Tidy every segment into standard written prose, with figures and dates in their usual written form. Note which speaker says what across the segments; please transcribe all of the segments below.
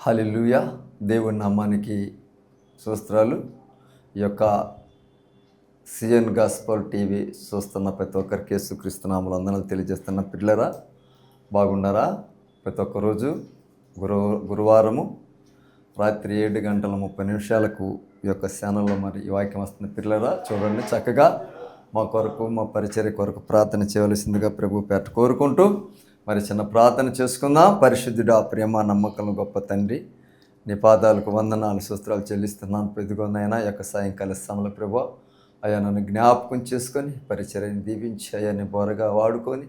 Speaker 1: హల్లెలూయా. దేవుని నామానికి స్తోత్రాలు. ఈ యొక్క సిఎన్ గాస్పల్ టీవీ చూస్తున్న ప్రతి ఒక్కరికి యేసుక్రీస్తు నామములో వందనాలు తెలియజేస్తున్న పిల్లరా, బాగున్నారా? ప్రతి ఒక్క రోజు గురువారము రాత్రి 7:30 ఈ యొక్క ఛానల్లో మరి ఈ వాక్యం వస్తున్న పిల్లరా, చూడండి. చక్కగా మా కొరకు, మా పరిచర్య కొరకు ప్రార్థన చేయవలసిందిగా ప్రభు పేట కోరుకుంటూ మరి చిన్న ప్రార్థన చేసుకుందాం. పరిశుద్ధుడా, ప్రేమ, నమ్మకం గొప్ప తండ్రి, నీ పాదాలకు వందనాలు స్తోత్రాలు చెల్లిస్తున్నాను. పెద్దగొన్నైనా ఈ యొక్క సాయంకాల సమయంలో ప్రభు అయ్యా నన్ను జ్ఞాపకం చేసుకొని పరిచర్యని దీవించి అయ్యా నీ బోరగా వాడుకొని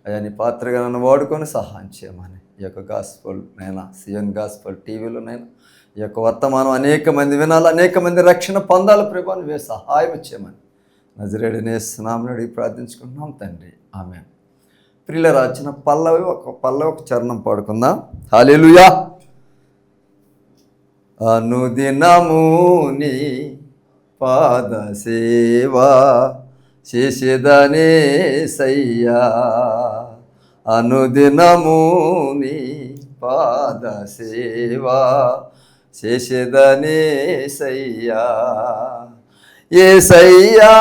Speaker 1: అయ్యా నీ పాత్రగా నన్ను వాడుకొని సహాయం చేయమని ఈ యొక్క గాస్పల్ నైనా సిఎన్ గాస్పల్ టీవీలోనైనా ఈ యొక్క వర్తమానం అనేక మంది వినాలి, అనేక మంది రక్షణ పొందాలి ప్రభు. నువ్వే సహాయం చేయమని నజరేయుడైన యేసు నామములో అడిగి ప్రార్థించుకుంటున్నాం తండ్రి, ఆమేన్. ప్రియులారా, చిన్న పల్లవి ఒక చరణం పాడుకుందాం. హల్లెలూయా. అనుదినము నీ పాద సేవా చేసేదనే సయ్యా, అనుదినము నీ పాద సేవా చేసేదనే సయ్యా, యేసయ్యా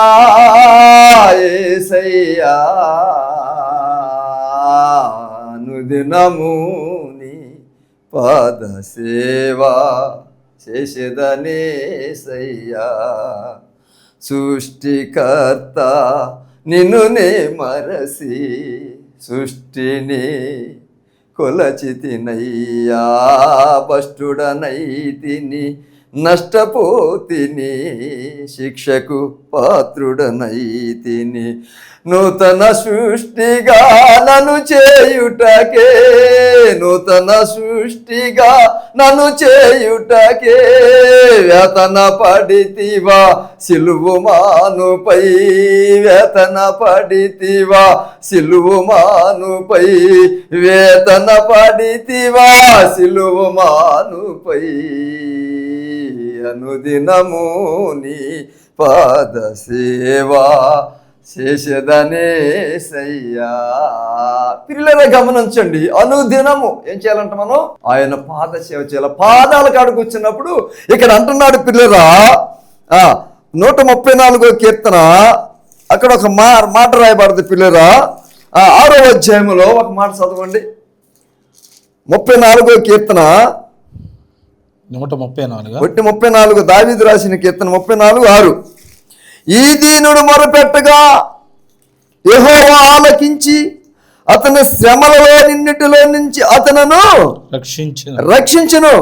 Speaker 1: యేసయ్యా, అనుదినము నీ పాద సేవా చేసేదనే సయ్యా, సృష్టికర్త నిన్ను నే మరసి సృష్టిని కొలచితినయ్యా, భ్రష్టుడనైతిని నష్టపోతిని శిక్షకు పాత్రుడనైతిని, నూతన సృష్టిగా నన్ను చేయుటకే, నూతన సృష్టిగా నన్ను చేయుటకే వేతన పడితివా సిలువు మానుపై, వేతన పడితివా సిలువు మానుపై, వేతన పడితివా సిలువు మానుపై, అనుదినము నీ పాద సేవా చేసేదనే సయ్యా. పిల్లల గమనించండి, అనుదినము ఏం చేయాలంట? మనం ఆయన పాద సేవ చేయాలి. పాదాల కాడికి వచ్చినప్పుడు ఇక్కడ అంటున్నాడు పిల్లరా, 134వ కీర్తన అక్కడ ఒక మాట రాయబడింది పిల్లరా. 6వ అధ్యాయంలో ఒక మాట చదవండి. 34వ కీర్తన 134 దావీదు రాసిన కీర్తన 34:6. ఈ దీనుడు మొరపెట్టగా యెహోవా ఆలకించి అతని శ్రమలలో నిన్నిటిలో నుంచి అతనును రక్షించును.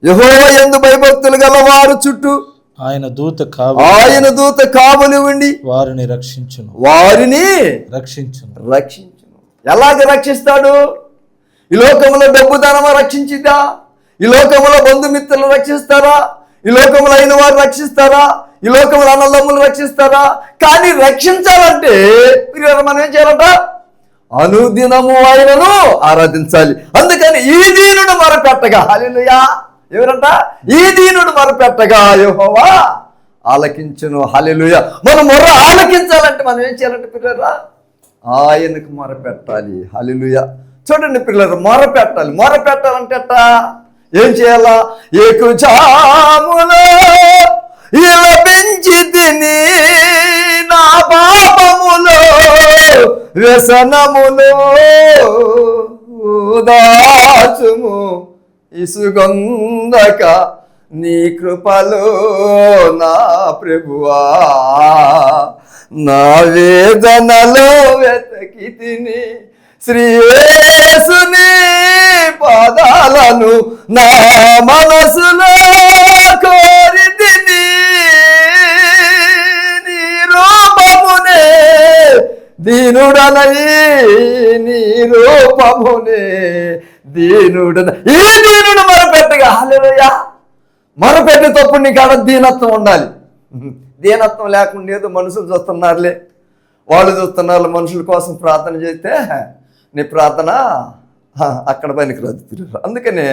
Speaker 1: యెహోవా యందు భయభక్తులు గల వారు చుట్టూ ఆయన దూత కావలి ఉండి వారిని రక్షించును. ఎలాగ రక్షిస్తాడు? ఈ లోకంలో డబ్బు ధనమా రక్షించిద్దా? ఈ లోకంలో బంధుమిత్రులు రక్షిస్తారా? ఈ లోకంలో అయిన వారు రక్షిస్తారా? ఈ లోకంలో అన్నదమ్ములు రక్షిస్తారా? కానీ రక్షించాలంటే మనం ఏం చేయాలంట? అనుదినము ఆయనను ఆరాధించాలి. అందుకని ఈ దీనుడు మొరపెట్టగా, హల్లెలూయా, ఎవరంట? ఈ దీనుడు మొరపెట్టగా యెహోవా ఆలకించును. హల్లెలూయా. మనం మొర్ర ఆలకించాలంటే మనం ఏం చేయాలంటే పిల్లరా, ఆయనకు మొరపెట్టాలి. హల్లెలూయా. చూడండి పిల్లలు, మొరపెట్టాలంటే ఎట్టా? ఏం చేయాలా? ఏకుజాములో ఇలా పెంచి తిని నా పాపములో వ్యసనములో దాచుము ఇసుగొందక నీ కృపలో నా ప్రభువా, నా వేదనలో వెతకి తిని శ్రీ యేసుని పాదాలను నా మనసులో కోరి తిని, నీ రూపమునే దీనుడనై, నీ రూపమునే దీనుడన. ఈ దీనుడు మొరపెట్టగా, హల్లెలూయా. మొరపెట్టి తప్పుడు నీకు ఆడ దీనత్వం ఉండాలి. దీనత్వం లేకుండా ఏదో మనుషులు చూస్తున్నారులే, వాళ్ళు చూస్తున్నారు, మనుషుల కోసం ప్రార్థన చేస్తే నీ ప్రార్థన అక్కడ పనికిరాదు. అందుకనే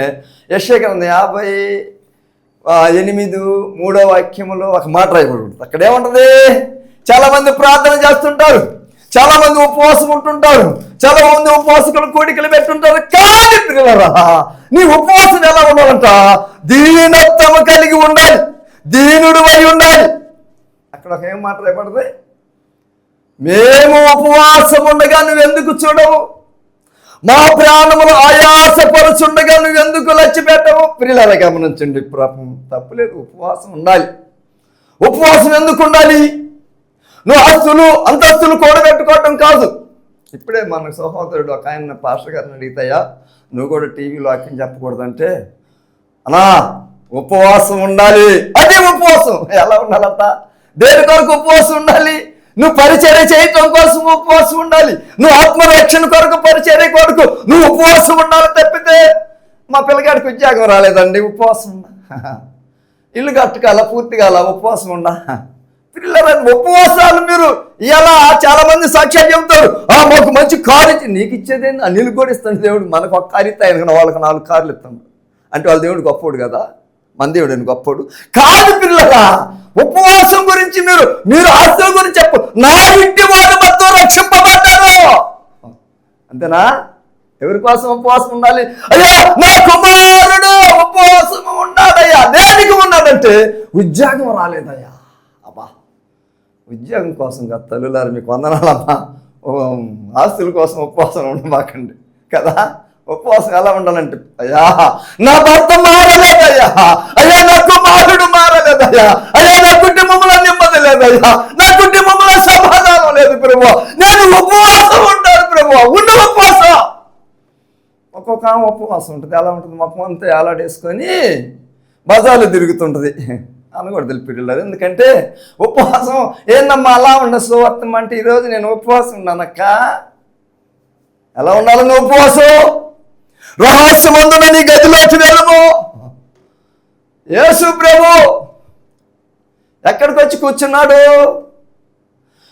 Speaker 1: యెషయా గ్రంథం 58:3 వాక్యములో ఒక మాట రాయబడి ఉంటుంది. అక్కడ ఏముంటుంది? చాలా మంది ప్రార్థన చేస్తుంటారు, చాలా మంది ఉపవాసం ఉంటుంటారు, చాలా మంది ఉపవాసకులు కోడికలు పెట్టుంటారు. కానీ పిల్లరా, నీ ఉపవాసం ఎలా ఉండాలంట? దీనత్వం కలిగి ఉండాలి, దీనుడు అయి ఉండాలి. అక్కడ ఒక ఏం మాట రాయబడింది? మేము ఉపవాసం ఉండగా నువ్వెందుకు చూడవు, మా ప్రాణములు ఆయాసపరుచుండగా నువ్వెందుకు లక్ష్య పెట్టవు? పిల్లల గమనించండి, తప్పులేదు, ఉపవాసం ఉండాలి. ఉపవాసం ఎందుకు ఉండాలి? నువ్వు ఆస్తులు అంతస్తులు కూడబెట్టుకోవటం కాదు. ఇప్పుడే మన సహోదరుడు ఒక ఆయన పాస్టర్ గారిని అడిగితాయా, నువ్వు కూడా టీవీలో వాక్యం చెప్పకూడదంటే, అన్నా ఉపవాసం ఉండాలి. అదే ఉపవాసం. ఎలా ఉండాలంట? దేని కొరకు ఉపవాసం ఉండాలి? నువ్వు పరిచర్య చేయటం కోసం ఉపవాసం ఉండాలి. నువ్వు ఆత్మరక్షణ కొరకు, పరిచర్య కొరకు నువ్వు ఉపవాసం ఉండాలి. తప్పితే మా పిల్లగాడికి ఉద్యోగం రాలేదండి, ఉపవాసం ఉండా. ఇల్లు కట్టుకాల పూర్తిగా అలా ఉపవాసం ఉండా. పిల్లలని ఉపవాసాలు మీరు ఇలా చాలా మంది సాక్ష్యాలు చెబుతారు. మాకు మంచి కారు ఇచ్చి, నీకు ఇచ్చేదేంటి? నీళ్ళు కూడా ఇస్తాడు దేవుడు. మనకు ఒక కారు ఇస్తే ఆయన వాళ్ళకి 4 కార్లు ఇస్తాడు. అంటే వాళ్ళ దేవుడు గొప్పోడు కదా, మన దేవుడు అని గొప్పోడు కాదు. పిల్లలా, ఉపవాసం గురించి మీరు ఆస్తుల గురించి చెప్పు. నా ఇంటి వారు మొత్తం రక్షింపబడ్డారు. అంతేనా? ఎవరి కోసం ఉపవాసం ఉండాలి? అయ్యా నా కుమారుడు ఉపవాసం ఉన్నాడయ్యా. దేనికి ఉన్నాడంటే ఉద్యోగం రాలేదయ్యా. అబ్బా, ఉద్యోగం కోసం కదా తల్లులారు, మీకు వందనాలమ్మా. ఆస్తుల కోసం ఉపవాసం ఉండమాకండి కదా. ఉపవాసం ఎలా ఉండాలంటే, అయ్యా నా భర్త మారలేదయ్యా, అయ్యా నా కుమారుడు మారలేదయ్యా, అయ్యా నా కుటుంబంలో నెమ్మది లేదయ్యా, నా కుటుంబంలో సమాధానం లేదు ప్రభువా, నేను ఉపవాసం ఉంటాను ప్రభువా. ఉన్న ఉపవాసం ఒక్కొక్క ఉపవాసం ఉంటుంది. ఎలా ఉంటుంది? మొత్తం అంతా ఏలాడేసుకొని బజార్లు తిరుగుతుంటుంది అనకూడదు పిల్లలు. ఎందుకంటే ఉపవాసం ఏందమ్మా అలా ఉండ సువార్తం అంటే, ఈరోజు నేను ఉపవాసం ఉన్నానక్క. ఎలా ఉండాలని ఉపవాసం? రహస్యమందున నీ గదిలోకి వెళ్ళము. యేసు ప్రభు ఎక్కడికి వచ్చి కూర్చున్నాడు?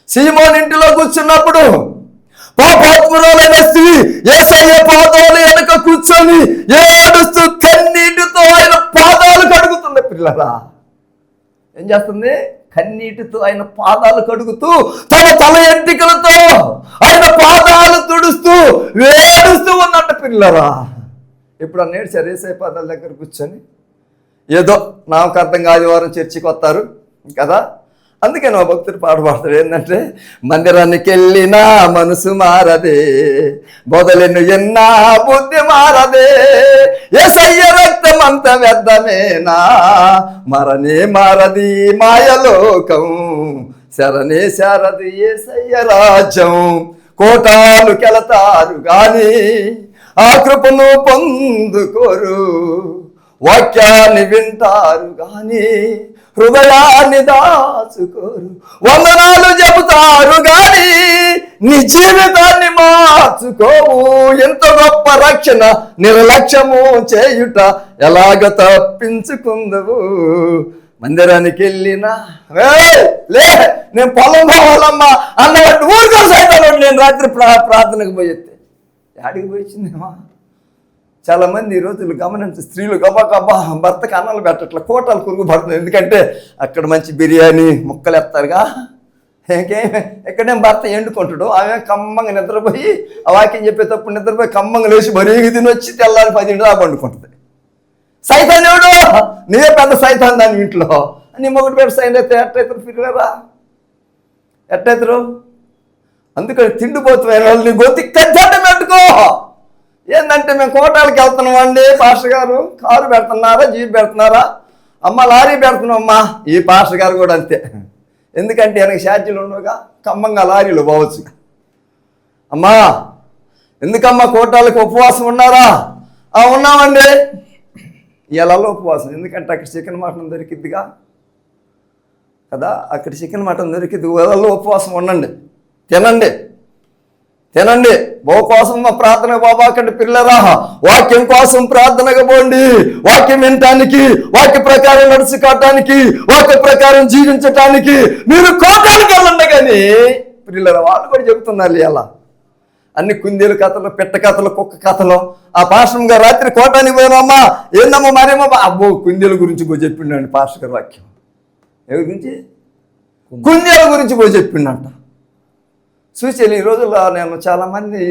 Speaker 1: సీమోన్ ఇంటిలో కూర్చున్నప్పుడు పాపాత్మురాలైన స్త్రీ యేసయ్య పాదాలు వెనక కూర్చొని ఏడుస్తూ కన్నీటితో ఆయన పాదాలు కడుగుతుంది. పిల్లరా, ఏం చేస్తుంది? కన్నీటితో ఆయన పాదాలు కడుగుతూ తన తల ఎంటికలతో ఆయన పాదాలు తుడుస్తూ వేడుస్తూ ఉన్నట్టు. పిల్లరా, ఇప్పుడు నేర్చారు యేసయ్య పాదాల దగ్గర కూర్చొని. ఏదో నాకు అర్థం కాదు, ఆదివారం చర్చికి వస్తారు కదా, అందుకే నా భక్తుడు పాట పాడతాడు. ఏంటంటే, మందిరానికి వెళ్ళినా మనసు మారదే, బొదలెన్ను ఎన్నా బుద్ధి మారదే, యేసయ్య రక్తం అంత వ్యర్థమేనా, మరనే మారది మాయలోకం, శరణే శారది యేసయ్య రాజ్యం. కోటాలు కెళతారు గాని ఆ కృపను పొందుకోరు, వాక్యాన్ని వింటారు గాని హృదయాన్ని దాచుకోరు, వందనాలు చెబుతారు గాని నీ జీవితాన్ని మార్చుకోవు. ఎంత గొప్ప రక్షణ నిర్లక్ష్యము చేయుట ఎలాగ తప్పించుకుందవు. మందిరానికి వెళ్ళినా లే నేను పొలం పోవాలమ్మా అన్నట్టు ఊరికో సైతాను. నేను రాత్రి ప్రార్థనకు పోయేస్తే యాడికి పోయించిందేమా. చాలా మంది ఈ రోజులు గమనించి స్త్రీలు గబా భర్తకి అన్నాలు పెట్టట్ల, కోటాలు కురుగు పడుతుంది. ఎందుకంటే అక్కడ మంచి బిర్యానీ ముక్కలు ఎత్తారుగా. ఎక్కడేం భర్త ఎండుకుంటాడు, ఆమె కమ్మంగా నిద్రపోయి ఆ వాక్యం చెప్పేటప్పుడు నిద్రపోయి కమ్మంగా లేచి బరీగి తిని వచ్చి తెల్లారి 10 దాకా పండుకుంటుంది. సైతాన్ ఎవడు? నీవే పెద్ద సైతాన్ దాని ఇంట్లో. నీ మొగటి పేరు సైన్ అయితే ఎట్టయితారు? ఫిర్లేరా ఎట్టయితారు? అందుకని తిండిపోతున్న వాళ్ళు నీ గొంతు కట్టడం పెట్టుకో. ఏంటంటే మేము కోటాలకి వెళ్తున్నాం అండి, పాస్టర్ గారు కారు పెడుతున్నారా, జీప్ పెడుతున్నారా, అమ్మ లారీ పెడుతున్నాం అమ్మా. ఈ పాస్టర్ గారు కూడా అంతే. ఎందుకంటే వెనక ఛార్జీలు ఉండవుగా, ఖమ్మంగా లారీలు పోవచ్చు. అమ్మా ఎందుకమ్మా కోటాలకు ఉపవాసం ఉన్నారా? ఉన్నామండి. ఇళ్ళలో ఉపవాసం. ఎందుకంటే అక్కడ చికెన్ మటన్ దొరికిద్దిగా కదా, అక్కడ చికెన్ మటన్ దొరికిద్ది. ఇళ్ళలో ఉపవాసం ఉండండి, తినండి. బాబు కోసం ప్రార్థన బాబాకండి. పిల్లరా, వాక్యం కోసం ప్రార్థనగా పోండి. వాక్యం వినటానికి, వాక్య ప్రకారం నడుచుకోవటానికి, వాక్య ప్రకారం జీవించటానికి మీరు కోటానికి వెళ్ళండి. కానీ పిల్లరా, వాళ్ళు కూడా చెబుతున్నారు ఇలా అన్ని కుందేలు కథలు, పెట్ట కథలు, కుక్క కథలు. ఆ పాస్టర్ గారు రాత్రి కోటానికి పోయినామా, ఏందమ్మా మరేమో అబ్బో కుందేల గురించి పోయి చెప్పిండండి పాస్టర్ గారు వాక్యం. ఎవరి గురించి? కుందేల గురించి పోయి చెప్పిండంట. చూసేది ఈ రోజుల్లో నేను చాలామంది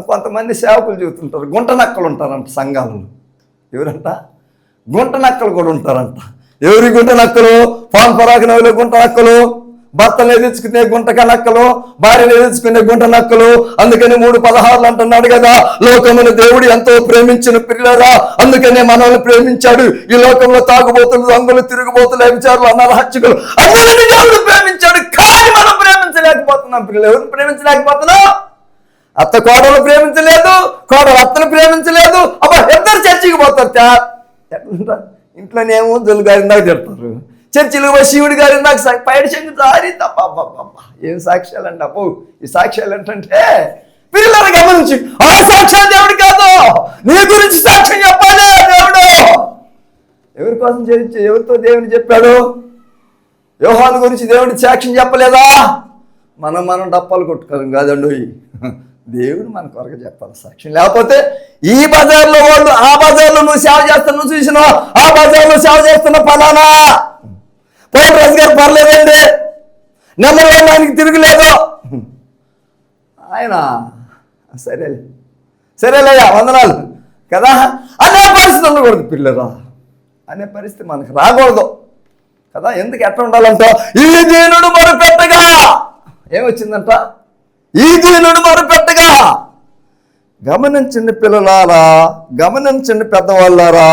Speaker 1: కొంతమంది సేవకులు చెబుతుంటారు, గుంట నక్కలు ఉంటారంట సంఘాలలో. ఎవరంట? గుంట నక్కలు కూడా ఉంటారంట. ఎవరి గుంట నక్కలు? పాన్ పరాగనవులే గుంట నక్కలు, భర్తను ఎదుర్చుకునే గుంటక నక్కలు, భార్యను ఎదుర్చుకునే గుంట నక్కలు. అందుకని 3:16 అంటున్నాడు కదా, లోకమును దేవుడు ఎంతో ప్రేమించిన పిల్లరా, అందుకనే మనల్ని ప్రేమించాడు. ఈ లోకంలో తాగుబోతులు, దొంగలు, తిరుగుబోతులు, వ్యభిచారులు, అనరహత్యకులు అందరినీ దేవుడు ప్రేమించాడు. కానీ మనం ప్రేమించలేకపోతున్నాం. పిల్లలు ఎవరిని ప్రేమించలేకపోతున్నాం? అత్త కోడలు ప్రేమించలేదు, కోడలు అత్తను ప్రేమించలేదు. అబ్బా ఇద్దరు చర్చికి పోతారు. ఎట్లా ఇంట్లోనేమో జల్లు గారి దాకా తిడతారు, చర్చిలో శివుడి గారి దాకా పైడి శంకు దారి తప్ప. ఏం సాక్ష్యాలండి అప్పు! ఈ సాక్ష్యాలు ఏంటంటే పిల్లలు గమనించి, ఆ సాక్ష్యం దేవుడు కాదు, నీ గురించి సాక్ష్యం చెప్పాలి దేవుడు. ఎవరి కోసం ఎవరితో దేవుని చెప్పాడు? యోహాను గురించి దేవుడి సాక్ష్యం చెప్పలేదా? మనం డప్పాలు కొట్టుకోం కాదండి, దేవుడు మన కొరకు చెప్పాలి సాక్ష్యం. లేకపోతే ఈ బజార్లో వాళ్ళు, ఆ బజార్లో నువ్వు సేవ చేస్తున్నా చూసినావు, ఆ బజార్లో సేవ చేస్తున్న ఫలానా పోలరాజు గారు పర్లేదండి, నెంబర్ 1 ఆయనకి తిరుగులేదు, ఆయన సరేలేయా వందనాలు కదా అనే పరిస్థితి ఉండకూడదు పిల్లరా. అనే పరిస్థితి మనకు రాకూడదు కదా. ఎందుకు ఎట్లా ఉండాలంట? ఈ దీనుడు మొరపెట్టగా ఏమొచ్చిందంట? ఈ దీనుడు మొరపెట్టగా. గమనించండి పిల్లలారా, గమనించండి పెద్దవాళ్ళారా.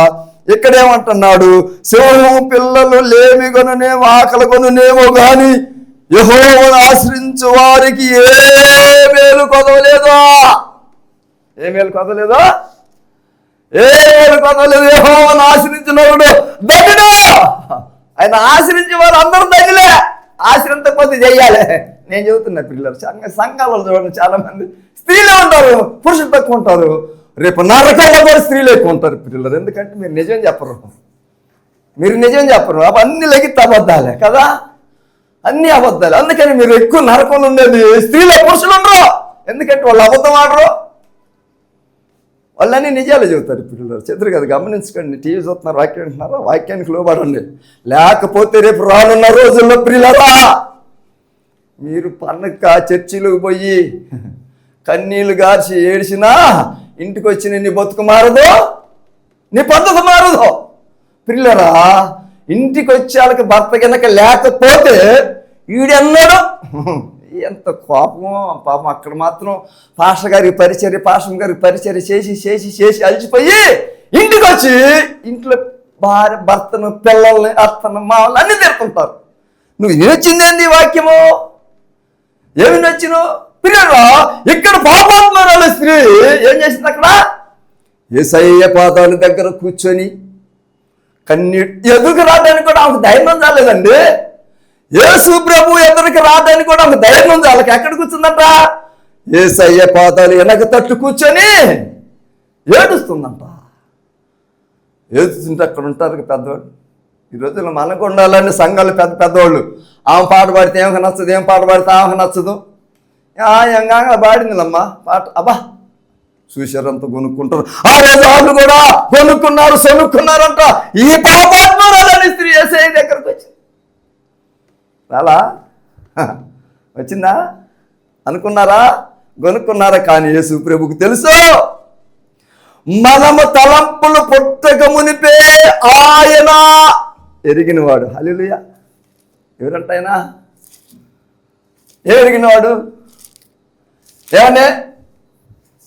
Speaker 1: ఇక్కడేమంటున్నాడు? సింహం పిల్లలు లేమి కొనునేమో, ఆకలి కొనునేమో గాని యెహోవాను ఆశ్రయించు వారికి ఏ మేలు కొదవలేదో. ఏ మేలు కొదవలేదో? ఏ మేలు కొదవలేదు. యెహోవాను ఆశ్రయించినవాడు ధన్యుడు. ఆయన ఆశ్రయించే వారు అందరూ ధన్యులే. ఆశ్రయించకపోతే చెయ్యాలి. నేను చెబుతున్నా పిల్లలు, సంఘాలలో చూడండి చాలా మంది స్త్రీలే ఉంటారు, పురుషులు తక్కువ ఉంటారు. రేపు నరకంలో కూడా స్త్రీలు ఎక్కువ ఉంటారు పిల్లలు. ఎందుకంటే మీరు నిజం చెప్పరు, అవన్నీ లెగితే అబద్ధాలే కదా, అన్నీ అబద్ధాలు. అందుకని మీరు ఎక్కువ నరకంలో ఉండేది స్త్రీలే, పురుషులు ఉండరు. ఎందుకంటే వాళ్ళు అబద్ధం ఆడరు, వాళ్ళన్నీ నిజాలు చెబుతారు పిల్లలు. చెప్తారు కదా, గమనించుకోండి. టీవీ చూస్తున్నారు, వాక్యం వింటున్నారా? వాక్యానికి లోబడండి. లేకపోతే రేపు రానున్న రోజుల్లో పిల్లరా మీరు పండగ చర్చిలకు పోయి కన్నీళ్లు గార్చి ఏడ్చినా ఇంటికి వచ్చి నీ బతుకు మారదు, నీ పద్ధతి మారదు పిల్లరా. ఇంటికి వచ్చేళ్ళకి భర్త కనుక లేకపోతే ఈడన్నాడు ఎంత కోపమో పాపం. అక్కడ మాత్రం పాస్టర్ గారికి పరిచర్య చేసి అలసిపోయి ఇంటికి వచ్చి ఇంట్లో భార్య భర్తను, పిల్లల్ని, అత్తను, మామూలు అన్ని తిడుతుంటారు. నువ్వు నచ్చిందేంది వాక్యము? ఏమి నచ్చినో పిల్లరా? ఇక్కడ పాపాత్మరాల స్త్రీ ఏం చేసింది? అక్కడ యేసయ్య పాదాల దగ్గర కూర్చొని కన్నీటి ఎదురుకు రావడానికి కూడా ఆమెకు ధైర్యం చాలేదండి. యేసు ప్రభు ఎదురుకి రావడానికి కూడా ఆమెకు ధైర్యం చాలక ఎక్కడ కూర్చుందంట? యేసయ్య పాదాలు వెనక తట్టు కూర్చొని ఏడుస్తుందంట. ఏడుస్తుంటే అక్కడ ఉంటారు పెద్దవాళ్ళు. ఈ రోజుల్లో మనకు ఉండాలని సంఘాలు పెద్దవాళ్ళు. ఆమె పాట పాడితే ఏమక నచ్చదు, ఏం పాట పాడితే ఆమెకు నచ్చదు. ఎంగా పాడిందిలమ్మా పాట, అబ్బా చూశారంతా కొనుక్కుంటారు. ఆ రోజు వాళ్ళు కూడా కొనుక్కున్నారంట. ఈ పాపాత్మరాలని స్త్రీ యేసయ్య దగ్గరకు వచ్చింది. రాలా? వచ్చిందా అనుకున్నారా? కొనుక్కున్నారా? కానీ యేసు ప్రభువుకు తెలుసు మనము తలంపులు పుట్టక మునిపే ఆయన ఎరిగినవాడు. హల్లెలూయా. ఎవరంట ఆయన? ఎరిగినవాడు. ఏమండి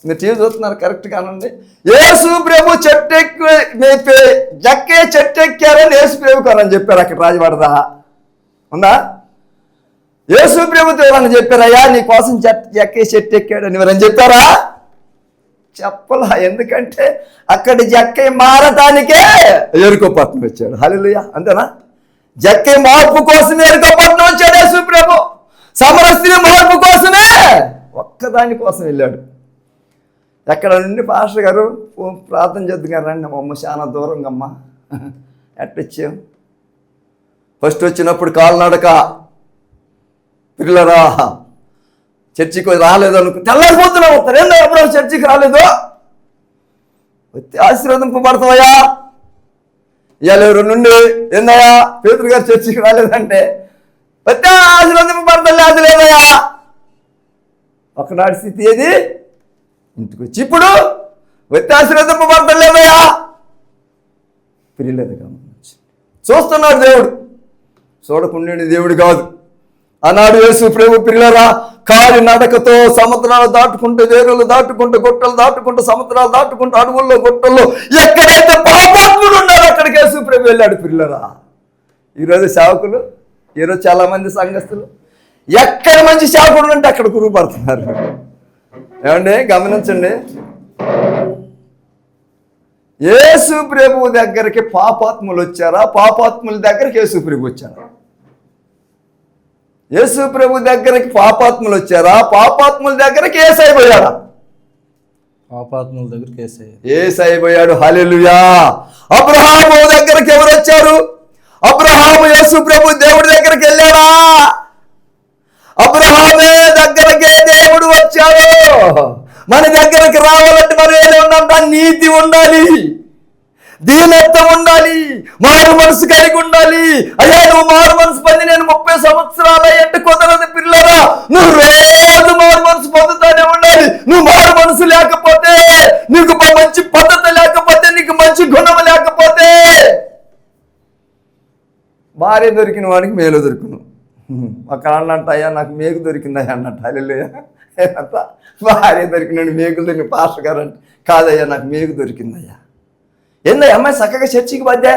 Speaker 1: మీరు టీవీ చూస్తున్నారు కరెక్ట్గా అనండి. యేసు ప్రభు జక్కే చెట్టు ఎక్కారని యేసు ప్రభు అని చెప్పారు. అక్కడ రాజవాడదా ఉందా? యేసు ప్రభుతో ఎవరని చెప్పారయ్యా నీ కోసం జక్కే చెట్టు ఎక్కాడని ఎవరని చెప్పారా? చెప్పలా. ఎందుకంటే అక్కడి జక్కే మారటానికే ఎరుకోపట్నం వచ్చాడు. హల్లెలూయా. అంతేనా? జక్కే మార్పు కోసమే ఎరుకోపట్నం వచ్చాడు యేసు ప్రభు. సమరస్త్రీ మార్పు కోసమే ఒక్కదాని కోసం వెళ్ళాడు. ఎక్కడ నుండి పాస్టర్ గారు ప్రార్థన చేద్దాం రండి, అమ్మ చాలా దూరంగా అమ్మ ఎట్టొచ్చాం. ఫస్ట్ వచ్చినప్పుడు కాలినడక పిల్లరా చర్చికి రాలేదు అనుకో, తెల్లారిపోతున్నావు వస్తారు. ఏందో ఎప్పుడు చర్చికి రాలేదు, వచ్చి ఆశీర్వదింపబడతావయ్యా. ఇవాళ ఎవరు నుండి ఏందయ్యా పేతురు గారు చర్చికి రాలేదంటే వచ్చి ఆశీర్వదింపబడతా లేదు లేదయ్యా. ఒకనాటి స్థితి ఏది? ఇంటికి వచ్చి ఇప్పుడు వ్యత్యాసపడతలేదయా పిల్లలు గమనించి చూస్తున్నాడు దేవుడు. చూడకుండా దేవుడు కాదు. ఆనాడు యేసు ప్రభు పిల్లరా కాలి నడకతో సముద్రాలు దాటుకుంటూ, వేరులు దాటుకుంటూ, గుట్టలు దాటుకుంటూ, సముద్రాలు దాటుకుంటూ, అడవుల్లో గుట్టల్లో ఎక్కడైతే పాపాత్ములు ఉన్నారో అక్కడికి యేసు ప్రభు వెళ్ళాడు పిల్లరా. ఈరోజు సేవకులు, ఈరోజు చాలామంది సంఘస్థులు ఎక్కడ మంచి సేవకుడు అంటే అక్కడ కురుగుపడుతున్నారు. ఏమండి గమనించండి, యేసు ప్రభు దగ్గరికి పాపాత్ములు వచ్చారా? పాపాత్ముల దగ్గరికి యేసు ప్రభు వచ్చారా? యేసు ప్రభు దగ్గరికి పాపాత్ములు వచ్చారా? పాపాత్ముల దగ్గరికి యేసయ్య పోయాడా?
Speaker 2: పాపాత్ముల దగ్గరికి
Speaker 1: యేసయ్య పోయాడు. హల్లెలూయా. అబ్రహాము దగ్గరికి ఎవరు వచ్చారు? అబ్రహాము యేసు ప్రభు దేవుడి దగ్గరికి వెళ్ళాడా? అబ్రహామే దగ్గరకే దేవుడు వచ్చాడు. మన దగ్గరికి రావాలంటే మరి ఏదో ఉండాలంట, నీతి ఉండాలి, దీనత్వం ఉండాలి, మారు మనసు కలిగి ఉండాలి. అయ్యా నువ్వు మారు మనసు పొంది నేను 30 సంవత్సరాలు అంటే కుదరదు పిల్లరా. నువ్వు రోజు మారు మనసు పొందుతానే ఉండాలి. నువ్వు మారు మనసు లేకపోతే, నీకు మంచి పద్ధతి లేకపోతే, నీకు మంచి గుణం లేకపోతే, భార్య దొరికిన వాడికి మేలు దొరుకును. అక్కడ అన్నట్ట అయ్యా నాకు మేకు దొరికిందయ్యా అన్నట్టు. హల్లెలూయా. భార్య దొరికినాడు మేకులు దొరికి పాస్టర్ గారు అంటే కాదయ్యా నాకు మేకు దొరికిందయ్యా. ఏందయ్యా అమ్మాయి చక్కగా చర్చికి బద్దా,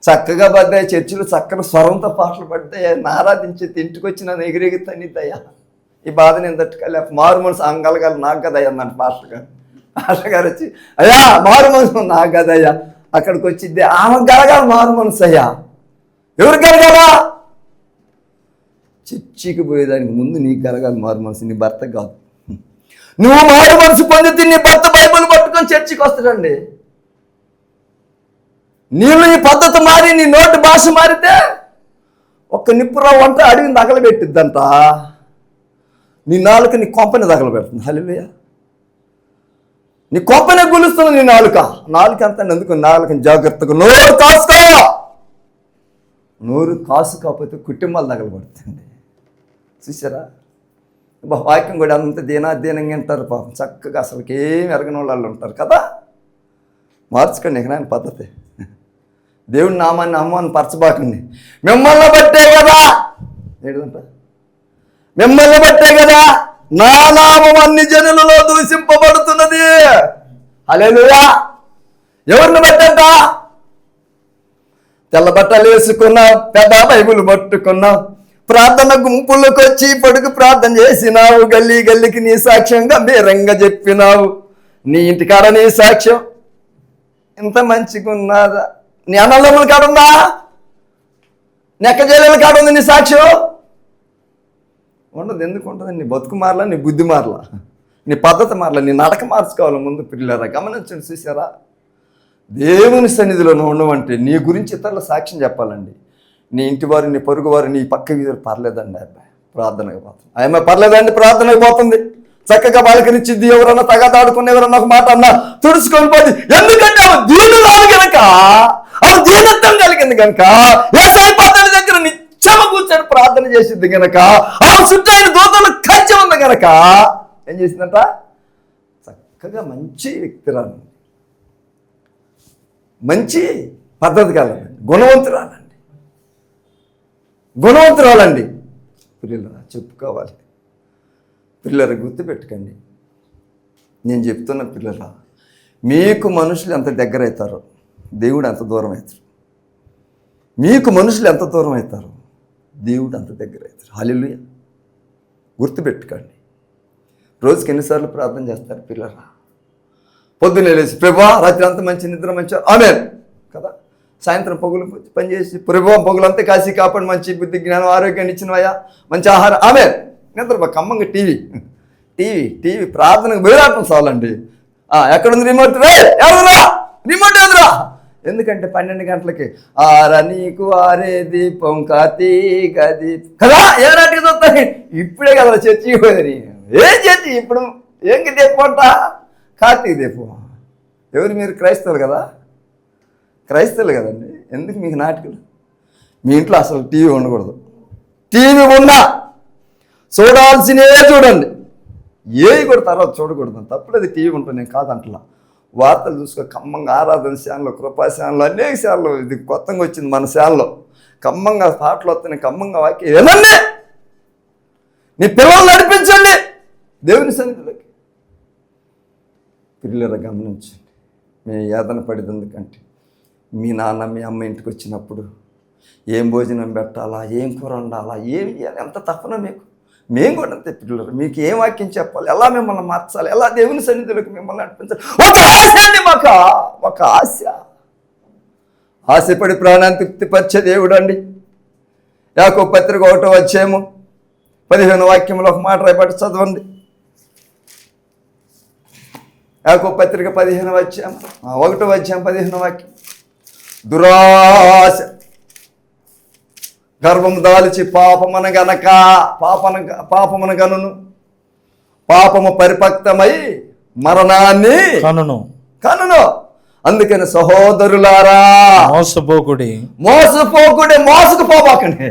Speaker 1: చక్కగా బద్దా, చర్చిలో చక్కగా స్వరంతో పాటలు పడ్డాయా, ఆరాధించి ఇంటికి వచ్చి నన్ను ఎగిరెగి తనిద్దయ్యా. ఈ బాధ నేను తట్టుకోలే, మారు మనసు అంగలగాలి నాకు కదయ్యా అన్నాను పాస్టర్ గారు. పాస్టర్ గారు వచ్చి అయ్యా మారు మనసు నాకు కదయ్యా. అక్కడికి వచ్చిద్దే ఆమె కలగాలి మారు మనసు అయ్యా. ఎవరు కలగాలా? చర్చికి పోయేదానికి ముందు నీకు కలగాలి మారు మనసు, నీ భర్త కాదు. నువ్వు మారు మనసు పొందితే నీ భర్త బైబిల్ పట్టుకొని చర్చికి వస్తాడండి. నీళ్ళు నీ పద్ధతి మారి, నీ నోటి భాష మారితే ఒక్క నిప్పురావు అంటే అడిగి తగలబెట్టిద్దంట. నీ నాలుక నీ కొంపని తగలబెడుతుంది. హల్లెలూయా. నీ కొంపనే గులుస్తుంది నీ నాలుక. నాలుక అంతా ఎందుకు? నాలుకని జాగ్రత్తగా నోరు కాసుకో. నోరు కాసుకోకపోతే కుటుంబాలు తగలబడుతుంది. చూసారా? వాక్యం కూడా అంత దీనంగా ఉంటారు పాపం. చక్కగా అసలుకి ఏమి ఎరగని వాళ్ళు ఉంటారు కదా. మార్చుకోండి ఇక నాయన పద్ధతి. దేవుడి నామాన్ని అమ్మాన్ని పరచబాకండి. మిమ్మల్ని బట్టే కదా, ఏంటంట మిమ్మల్ని బట్టే కదా నా నామం అన్ని జనులలో దూషింపబడుతున్నది. హల్లెలూయా. ఎవరిని బట్టంట? తెల్ల బట్టలు వేసుకున్నావు, పెద్ద బైబుల్ పట్టుకున్నావు, ప్రార్థన గుంపులకు వచ్చి పొడుగు ప్రార్థన చేసినావు, గల్లీ గల్లీకి నీ సాక్ష్యం గంభీరంగా చెప్పినావు. నీ ఇంటికాడ నీ సాక్ష్యం ఇంత మంచిగా ఉన్నదా? నీ అన్నదమ్ముల కాడ ఉందా? నీ అక్క చెల్లెల కాడ ఉంది నీ సాక్ష్యం? ఉండదు. ఎందుకు ఉంటుంది? నీ బతుకు మారలా, నీ బుద్ధి మారలా, నీ పద్ధతి మారలా, నీ నడక మార్చుకోవాలి ముందు. పిల్లరా గమనించండి. చూసారా? దేవుని సన్నిధిలో ఉండమంటే నీ గురించి ఇతరుల సాక్ష్యం చెప్పాలండి. నీ ఇంటి వారు, నీ పొరుగు వారు, నీ పక్క వీరు పర్లేదండి అబ్బాయి ప్రార్థనకు పోతుంది, ఆమె పర్లేదండి ప్రార్థనకు పోతుంది, చక్కగా పలకరించింది. ఎవరన్నా తగాదాడుకుని ఎవరన్నా ఒక మాట అన్నా తుడుచుకొని పోతుంది. ఎందుకంటే ఆమె దీనురాలు కనుక, ఆమె దీనత్వం కలిగింది కనుక, యేసయ్య పాదాల దగ్గర నిత్యమ కూర్చొని ప్రార్థన చేసింది కనుక, ఆమె చుట్టూ ఆయన దూతలు కంచె ఉంది కనుక ఏం చేసిందంట? చక్కగా మంచి వ్యక్తిరాలు, మంచి పద్ధతి కాలండి, గుణవంతురాలండి. పిల్లరా చెప్పుకోవాలి. పిల్లలు గుర్తుపెట్టుకోండి. నేను చెప్తున్న పిల్లరా, మీకు మనుషులు ఎంత దగ్గర అవుతారో దేవుడు అంత దూరం అవుతారు. మీకు మనుషులు ఎంత దూరం అవుతారో దేవుడు అంత దగ్గర అవుతారు. హల్లెలూయా. గుర్తుపెట్టుకోండి. రోజుకి ఎన్నిసార్లు ప్రార్థన చేస్తారు పిల్లరా? పొద్దున్నే లేచి ప్రభువా రాత్రి అంతా మంచి నిద్ర మంచి ఆమేన్ కదా. సాయంత్రం పొగులు పనిచేసి ప్రభువా పొగులంతా కాసి కాపాడు, మంచి బుద్ధి జ్ఞానం ఆరోగ్యాన్ని ఇచ్చినవయ్యా, మంచి ఆహారం ఆమేన్. నిద్ర కమ్మంగా టీవీ ప్రార్థనకు బయలాటం చాలండి. ఎక్కడుంది రిమోట్? ఎవరురా రిమోట్ ఎదురా? ఎందుకంటే 12 గంటలకి ఆరా నీకు ఆరే దీపం కార్తీక దీపం కదా. ఏ నాటికి చూస్తాను ఇప్పుడే కదా చర్చికి పోయి. ఏం చర్చి ఇప్పుడు? ఏం దీపం అంట? కార్తీక దీపం. ఎవరు మీరు? క్రైస్తవులు కదా, క్రైస్తవులు కదండి. ఎందుకు మీకు నాటికలు? మీ ఇంట్లో అసలు టీవీ ఉండకూడదు. టీవీ ఉన్నా చూడాల్సినవే చూడండి. ఏవి కూడా తర్వాత చూడకూడదు, తప్పులేదు. టీవీ ఉంటుంది, నేను కాదంటలా. వార్తలు చూసుకో, ఖమ్మంగా ఆరాధన ఛానల్, కృపా ఛానల్, అనేక ఛానల్, ఇది కొత్తగా వచ్చింది మన ఛానల్లో. ఖమ్మంగా పాటలు వస్తున్నాయి, ఖమ్మంగా వాక్యం వినండి, నీ పిల్లలు నడిపించండి దేవుని సన్నిధిలోకి. పిల్లలు గమనించండి, మేము యాతన పడేది ఎందుకంటే మీ నాన్న మీ అమ్మ ఇంటికి వచ్చినప్పుడు ఏం భోజనం పెట్టాలా, ఏం కూర వండాలా, ఏం చేయాలి, ఎంత తపన మీకు. మేము కూడా అంతే పిల్లలు, మీకు ఏం వాక్యం చెప్పాలి, ఎలా మిమ్మల్ని మార్చాలి, ఎలా దేవుని సన్నిధిలోకి మిమ్మల్ని నడిపించాలి. ఒక ఆశ అండి మాకు, ఒక ఆశ. ఆశపడి ప్రాణాన్ని తృప్తిపరిచే దేవుడు అండి. యాకోబు పత్రిక 1వ అధ్యాయము 15వ వాక్యంలో ఒక మాట రాయబడి చదవండి. యాకోబు పత్రిక 15వ అధ్యాయం 1వ అధ్యాయం 15వ వాక్యం. దురాశ గర్భము దాల్చి పాపమున గనక పాపమున గనును, పాపము పరిపక్తమై మరణాన్ని కనును. అందుకని సహోదరులారా, మోసపోకుడే, మోసకుపోబాకండి.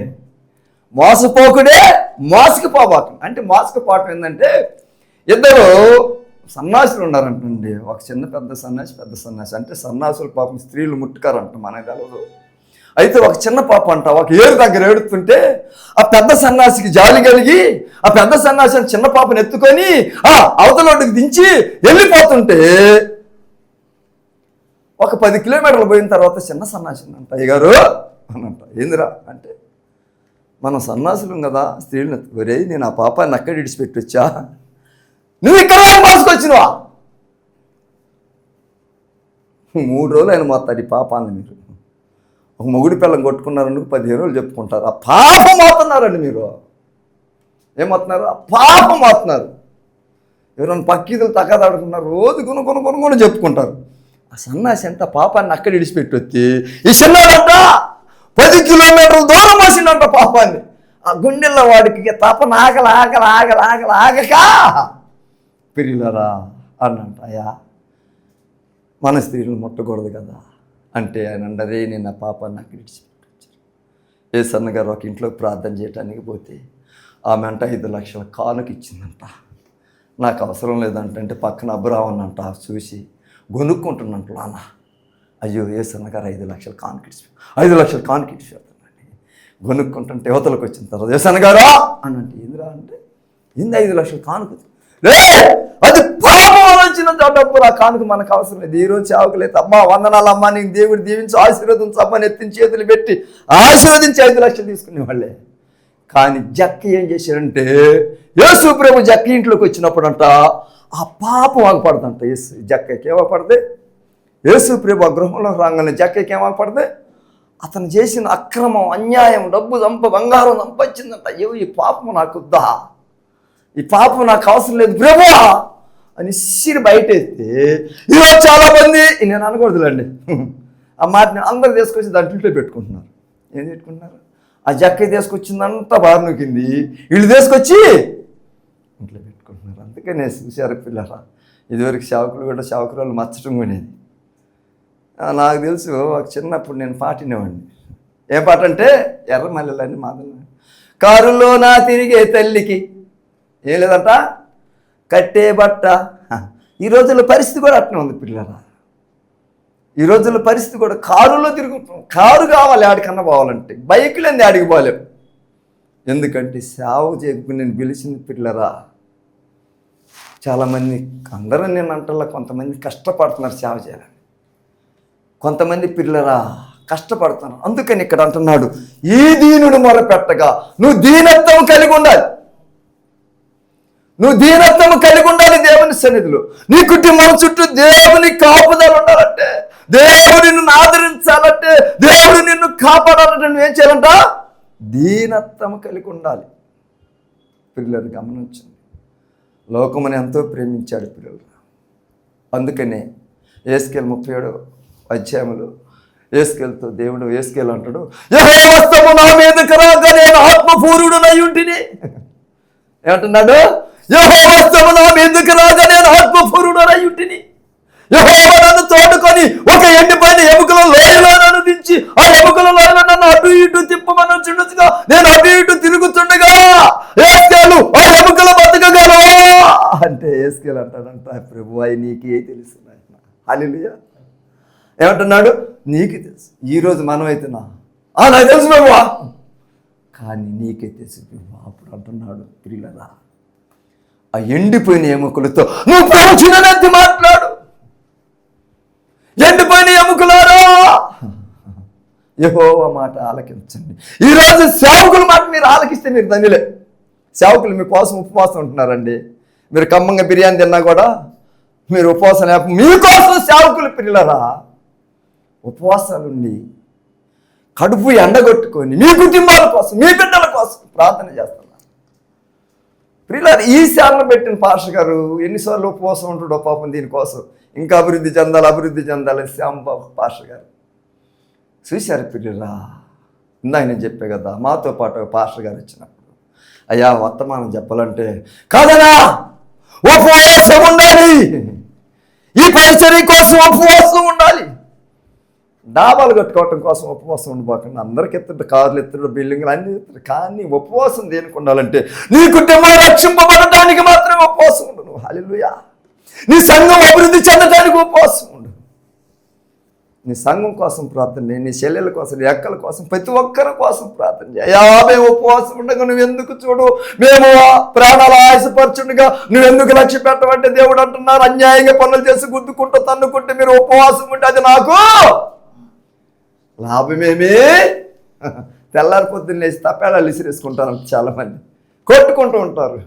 Speaker 1: అంటే మోసకుపోవటం ఏంటంటే, ఇద్దరు సన్నాసులు ఉన్నారంటండి. ఒక చిన్న పెద్ద సన్నాసి. అంటే సన్నాసులు పాపం స్త్రీలు ముట్టుకారంట, మనకు తెలదు. అయితే ఒక చిన్న పాప అంట ఒక ఏరు దగ్గర ఏడుతుంటే ఆ పెద్ద సన్నాసికి జాలి కలిగి ఆ పెద్ద సన్నాసి చిన్న పాపను ఎత్తుకొని అవతలోటికి దించి వెళ్ళిపోతుంటే ఒక 10 కిలోమీటర్లు పోయిన తర్వాత చిన్న సన్నాసి అంట, అయ్యగారు అనంట. ఏందిరా అంటే, మనం సన్నాసులం కదా, స్త్రీలను ఒరే నేను ఆ పాపాన్ని అక్కడ విడిచిపెట్టి వచ్చా, నువ్వు ఇక్కడ మోసుకొచ్చినవా? 3 రోజులు ఆయన మోస్తారు ఈ పాపాన్ని. మీరు ఒక మొగుడి పిల్లని కొట్టుకున్నారని 15 రోజులు చెప్పుకుంటారు. ఆ పాపం మోతున్నారండి మీరు. ఏమవుతున్నారు? ఆ పాపం మోతున్నారు. ఎవరైనా పక్కీదులు తగ్గదాడుకున్నారు, రోజు కొనుక్కొని చెప్పుకుంటారు. ఆ సన్నాసి అంట పాపాన్ని అక్కడ విడిచిపెట్టి వచ్చి ఈ చిన్నాడంట 10 కిలోమీటర్ల దూరం మోసిండంట పాపాన్ని. ఆ గుండెల్లో వాడికి తపన ఆగక పిల్లరా అన్నంట, అయ్యా మన స్త్రీలను ముట్టకూడదు కదా అంటే ఆయన అండరే నేను ఆ పాపాన్ని అక్కడ విడిచిపెట్టొచ్చాను. ఏసన్న గారు ఒక ఇంట్లోకి ప్రార్థన చేయడానికి పోతే ఆమె అంట 5 లక్షల కానుక ఇచ్చిందంట. నాకు అవసరం లేదంటే పక్కన అబ్రాహ్మణ్ అంట చూసి గొనుక్కుంటున్నంట, నాన్న అయ్యో ఏసన్న గారు 5 లక్షల కానుక ఇచ్చిపోతానండి. గొనుక్కుంటుంటే యువతలకు వచ్చిన తర్వాత ఏసన్న గారా అని అంటే, ఏందిరా అంటే, ఏంది 5 లక్షల కానుక? అది పాపం వచ్చిన డబ్బులు, ఆ కానుక మనకు అవసరం లేదు. ఈరోజు చావుకలేదు, అమ్మా వందనాలు అమ్మా నీకు దేవుడు దీవించి ఆశీర్వదించు అమ్మని ఎత్తిన చేతులు పెట్టి ఆశీర్వదించి 5 లక్షలు తీసుకునే వాళ్ళే. కానీ జక్క ఏం చేశారంటే, యేసు ప్రభు జక్క ఇంట్లోకి వచ్చినప్పుడు అంట ఆ పాపం ఆగపడదంట. జక్కకి ఏమపడదే, యేసు ప్రభు ఆ గృహంలో రాగానే జక్కకి ఏమపడదే, అతను చేసిన అక్రమం అన్యాయం, డబ్బు బంగారం సంపాదించిందంట. అయ్యో ఈ పాపం నాకు వద్దా, ఈ పాపం నాకు అవసరం లేదు ప్రభువా అని సిరి బయటేస్తే ఈరోజు చాలామంది, నేను అనకూడదులేండి ఆ మాటని, అందరూ తీసుకొచ్చి దాంట్లో పెట్టుకుంటున్నారు. ఏం పెట్టుకుంటున్నారు? ఆ జక్క తీసుకొచ్చిందంతా బాగా నొక్కింది, వీళ్ళు తీసుకొచ్చి ఇంట్లో పెట్టుకుంటున్నారు. అందుకనే చూశారు పిల్లరా, ఇదివరకు సేవకులు కూడా సేవకురాలు మచ్చటం కొనేది. నాకు తెలుసు, ఒక చిన్నప్పుడు నేను పాటినేవాడిని. ఏ పాట అంటే ఎర్రమల్లెలని మాదల కారులో నా తిరిగే తల్లికి ఏం లేదంట కట్టే బట్ట. ఈ రోజుల్లో పరిస్థితి కూడా అట్నే ఉంది పిల్లరా. ఈ రోజుల్లో పరిస్థితి కూడా కారులో తిరుగుతున్నాం. కారు కావాలి ఆడికన్నా పోవాలంటే, బైకులేంది ఆడికి పోలేం. ఎందుకంటే సేవ చేయకుని నేను పిలిచింది పిల్లరా. చాలామంది, అందరూ నేను అంటల్లా, కొంతమంది కష్టపడుతున్నారు సేవ చేయాలని, కొంతమంది పిల్లరా కష్టపడుతున్నారు. అందుకని ఇక్కడ అంటున్నాడు, ఈ దీనుడు మొరపెట్టగా నువ్వు దీనత్వం కలిగి ఉండాలి. దేవుని సన్నిధిలో నీ కుటుంబం చుట్టూ దేవుని కాపుదల ఉండాలంటే, దేవుడు నిన్ను ఆదరించాలంటే, దేవుడు నిన్ను కాపాడాలంటే నువ్వేం చేయాలంట? దీనత్వం కలిగి ఉండాలి. పిల్లలు గమనించండి, లోకముని ఎంతో ప్రేమించాడు పిల్లలు. అందుకనే యేస్కేలు 37వ అధ్యాయంలో యేస్కేలుతో దేవుడు యేస్కేలు అంటాడు, యెహోవా హస్తము నా మీదకి రాగా నేను ఆత్మపూర్ణుడనై ఉంటిని. ఏమంటున్నాడు? యెహోవా హస్తము నా మీదకి రాగా నేను ఆత్మపూర్ణుడనై ఉంటిని. యెహోవా నన్ను తోడుకొని ఒక ఎండిపోయిన ఎముకల లోయలో నన్ను దించి ఆ ఎముకల లోయలో నన్ను అటు ఇటు తిప్పమని చుండగా నేను అటు ఇటు తిరుగుతుండగా యేస్కేలు ఆ ఎముకల బతకగలవా అని అంటాడంట, ప్రభు అయి నీకే తెలుసు నాయన. హల్లెలూయా. ఏమంటున్నాడు? నీకు తెలుసు. ఈరోజు మనం అయితేనా నాకు తెలుసు ప్రభువా, కానీ నీకే తెలుసు ప్రభువా. అప్పుడు అంటున్నాడు, ప్రియులరా ఆ ఎండిపోయిన ఎముకలతో నువ్వు ప్రవచనెత్తి మాట్లాడు. ఎండిపోయిన ఎముకలారా యెహోవా మాట ఆలకించండి. ఈరోజు సేవకుల మాట మీరు ఆలకిస్తే మీరు ధన్యులే. సేవకులు మీకోసం ఉపవాసం ఉంటున్నారండి. మీరు ఖమ్మంగా బిర్యానీ తిన్నా కూడా మీరు ఉపవాసం మీకోసం సేవకులు పిల్లరా ఉపవాసాలుండి కడుపు ఎండగొట్టుకొని మీ కుటుంబాల కోసం మీ బిడ్డల కోసం ప్రార్థన చేస్తున్నారు. ప్రియులారా, ఈ సేవను పెట్టిన పాస్టర్ గారు ఎన్నిసార్లు ఉపవాసం ఉంటాడో పాపం దీనికోసం. ఇంకా అభివృద్ధి చెందాలి శ్యాంబాబు పాస్టర్ గారు. చూశారు పిల్లరా, ఇందాక నేను చెప్పే కదా, మాతో పాటు పాస్టర్ గారు వచ్చినప్పుడు అయ్యా వర్తమానం చెప్పాలంటే కాదనా ఉపవాసం ఉండాలి, ఈ పరిచర్య కోసం ఉపవాసం ఉండాలి. డాబాలు కట్టుకోవటం కోసం ఉపవాసం ఉండిపోకుండా అందరికి ఎత్తుడు, కార్లు ఎత్తుడు, బిల్డింగ్లు అన్ని ఎత్తుడు. కానీ ఉపవాసం దేనికి ఉండాలంటే నీ కుటుంబం రక్షింపబడటానికి మాత్రమే ఉపవాసం ఉండు. నువ్వు హల్లెలూయా. నీ సంఘం అభివృద్ధి చెందడానికి ఉపవాసం ఉండు. నీ సంఘం కోసం ప్రార్థన చేయి, నీ చెల్లెల కోసం, నీ అక్కల కోసం, ప్రతి ఒక్కరి కోసం ప్రార్థన చేయి. అయ్యా మేము ఉపవాసం ఉండగా నువ్వెందుకు చూడు, మేము ప్రాణాలు ఆశపరచుండగా నువ్వెందుకు లక్ష్య పెట్టమంటే దేవుడు అంటున్నారు, అన్యాయంగా పనులు చేసి గుద్దుకుంటూ తన్నుకుంటే మీరు ఉపవాసం ఉంటే అది నాకు లాభమేమి. తెల్లారి పొద్దున్న లేచి తప్పేళాలు విసిరేసుకుంటారు చాలామంది, కొట్టుకుంటూ ఉంటారు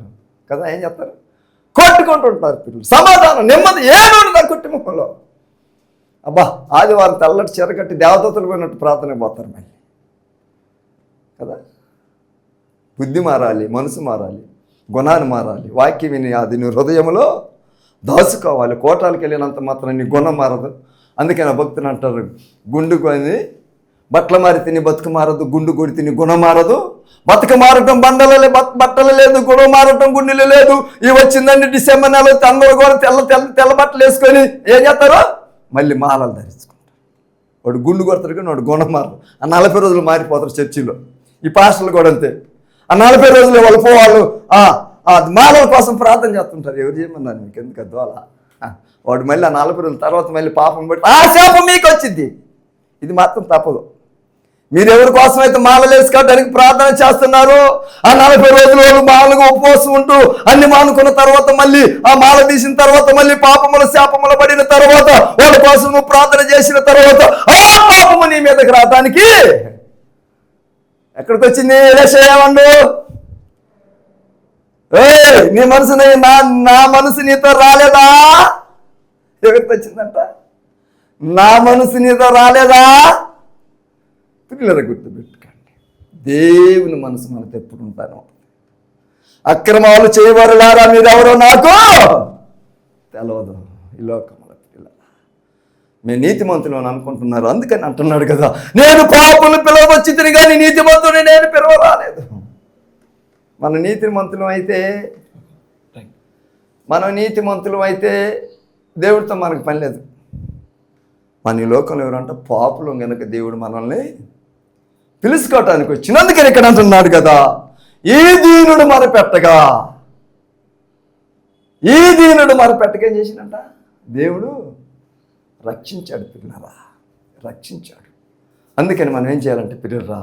Speaker 1: కదా. ఏం చెప్తారు? కొట్టుకుంటూ ఉంటారు పిల్లలు. సమాధానం నెమ్మది ఏమన్నది ఆ కుటుంబంలో. అబ్బా ఆదివారం తెల్లటి చీర కట్టి దేవదూతలు పోయినట్టు ప్రార్థనకు పోతారు మళ్ళీ కదా. బుద్ధి మారాలి, మనసు మారాలి, గుణాన్ని మారాలి. వాక్యం విని అది నీ హృదయంలో దాచుకోవాలి. కోటాలకు వెళ్ళినంత మాత్రం నీ గుణం మారదు. అందుకని భక్తులు అంటారు, గుండు కొని బట్టలు మారి తిని బతుకు మారదు, గుండు కొడి తిని గుణం మారదు. బతుకు మారటం బట్టలు లేదు, గుణం మారటం గుండెలు లేదు. ఇవి వచ్చిందండి డిసెంబర్ నెల అందరూ కూడా తెల్ల బట్టలు వేసుకొని ఏం చేస్తారు? మళ్ళీ మాలలు ధరించుకుంటారు. వాడు గుండు కొడతారు కానీ వాడు గుణం మారదు. ఆ 40 రోజులు మారిపోతారు చర్చిలో. ఈ పాస్టర్లు కూడా అంతే. ఆ 40 రోజులు వాళ్ళు మాలల కోసం ప్రార్థన చేస్తుంటారు. ఎవరు చేయమన్నారు మీకు? ఎందుకు అద్వాల? వాడు మళ్ళీ ఆ 40 రోజుల తర్వాత మళ్ళీ పాపం పెట్టి ఆ శాపం మీకు వచ్చింది. ఇది మాత్రం తప్పదు. మీరు ఎవరి కోసం అయితే మాలలు వేసుకోవడానికి ప్రార్థన చేస్తున్నారు, ఆ 40 రోజులు వాళ్ళు మామూలుగా ఉపవాసం ఉంటూ అన్ని మానుకున్న తర్వాత మళ్ళీ ఆ మాల తీసిన తర్వాత మళ్ళీ పాపముల శాపముల పడిన తర్వాత వాళ్ళ కోసం నువ్వు ప్రార్థన చేసిన తర్వాత ఆ పాపము నీ మీదకి రావడానికి ఎక్కడికి వచ్చింది? ఏమండు నీ మనసుని నా మనసు నీతో రాలేదా? ఎవరికి వచ్చిందంట? నా మనసు నీతో రాలేదా? పిల్లల గుర్తుపెట్టుకోండి, దేవుని మనసు మనతో ఎప్పుడు ఉంటాను. అక్రమాలు చేయవారులారా మీరెవరో నాకు తెలవదు. ఈ లోకంలో పిల్ల మేము నీతిమంతులు అని అనుకుంటున్నారు. అందుకని అంటున్నాడు కదా, నేను పాపులు పిలవచ్చి తిరిగి కానీ నీతిమంతుని నేను పిలవరాలేదు. మన నీతిమంతులం అయితే దేవుడితో మనకు పని లేదు. మన ఈ లోకంలో ఎవరంటే పాపులు కనుక దేవుడు మనల్ని పిలుచుకోవటానికి వచ్చినందుకని ఇక్కడ అంటున్నాడు కదా, ఈ దీనుడు మొరపెట్టగా ఏం చేసినంట? దేవుడు రక్షించాడు పిల్లరా, రక్షించాడు. అందుకని మనం ఏం చేయాలంటే పిల్లరా,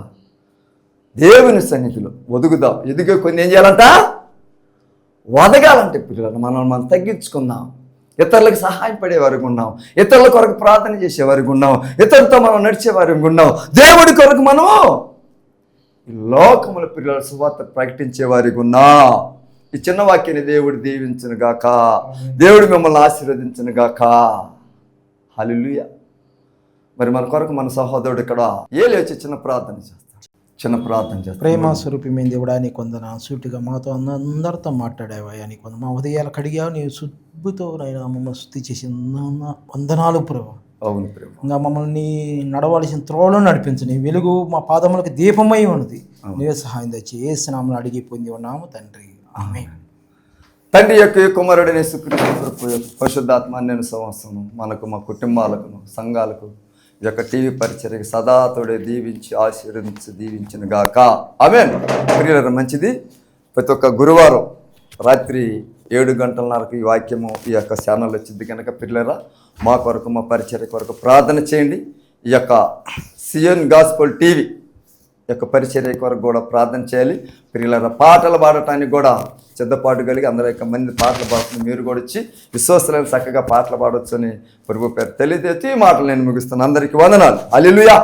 Speaker 1: దేవుని సన్నిధిలో ఒదుగుదాం. ఎదిగే కొన్ని ఏం చేయాలంట? వదగాలంటే పిల్లలు మనం తగ్గించుకుందాం. ఇతరులకు సహాయం పడేవారికి ఉన్నాం, ఇతరుల కొరకు ప్రార్థన చేసేవారికి ఉన్నాం, ఇతరులతో మనం నడిచేవారికి ఉన్నాం. దేవుడి కొరకు మనము ఈ లోకముల పిల్లల సువార్త ప్రకటించేవారికి ఉన్నాం. ఈ చిన్న వాక్యాన్ని దేవుడు దీవించును గాక, దేవుడు మిమ్మల్ని ఆశీర్వదించును గాక. హల్లెలూయా. మరి మన కొరకు మన సహోదరుడు ఇక్కడ లేచి చిన్న ప్రార్థన చేస్తాం.
Speaker 2: ప్రేమ స్వరూపి మేము దేవుడా నీకు వందన. సూటిగా మాతో అందరితో మాట్లాడేవా నీకు వంద. మా ఉదయాలు కడిగావు, నీ సుబ్బుతో నైనా మమ్మల్ని శుద్ధి చేసి వందనాలు ప్రభు.
Speaker 1: అవును ప్రభు.
Speaker 2: ఇంకా మమ్మల్ని నడవలసిన త్రోవలో నడిపించు. నీ వెలుగు మా పాదములకు దీపమై ఉన్నది. నీవే సహాయం తెచ్చి ఏసునామమున అడిగి పొంది ఉన్నాము తండ్రి, ఆమేన్.
Speaker 1: తండ్రి యొక్క కుమారుడైన యేసుక్రీస్తు పరిశుద్ధాత్మ నేను సంవత్సరం మనకు, మా కుటుంబాలకు, సంఘాలకు, ఈ యొక్క టీవీ పరిచర్యకి సదా తోడే దీవించి దీవించిన గాక. ఆమేన్. ప్రియులారా, మంచిది. ప్రతి ఒక్క గురువారం రాత్రి 7:30 ఈ వాక్యము ఈ యొక్క ఛానల్ వచ్చింది కనుక పిల్లరా మా కొరకు మా పరిచర్య కొరకు ప్రార్థన చేయండి. ఈ యొక్క సియోన్ గాస్పల్ టీవీ యొక్క పరిచర్య కొరకు కూడా ప్రార్థన చేయాలి. పిల్లల పాటలు పాడటానికి కూడా సిద్ధపాటు కలిగి అందరూ యొక్క మంది పాటలు పాడుతుంది. మీరు కూడా వచ్చి విశ్వాసాలను చక్కగా పాటలు పాడవచ్చు అని ప్రభు పేరు తెలియజేసి ఈ మాటలు నేను ముగిస్తాను. అందరికీ వందనాలు. హల్లెలూయా.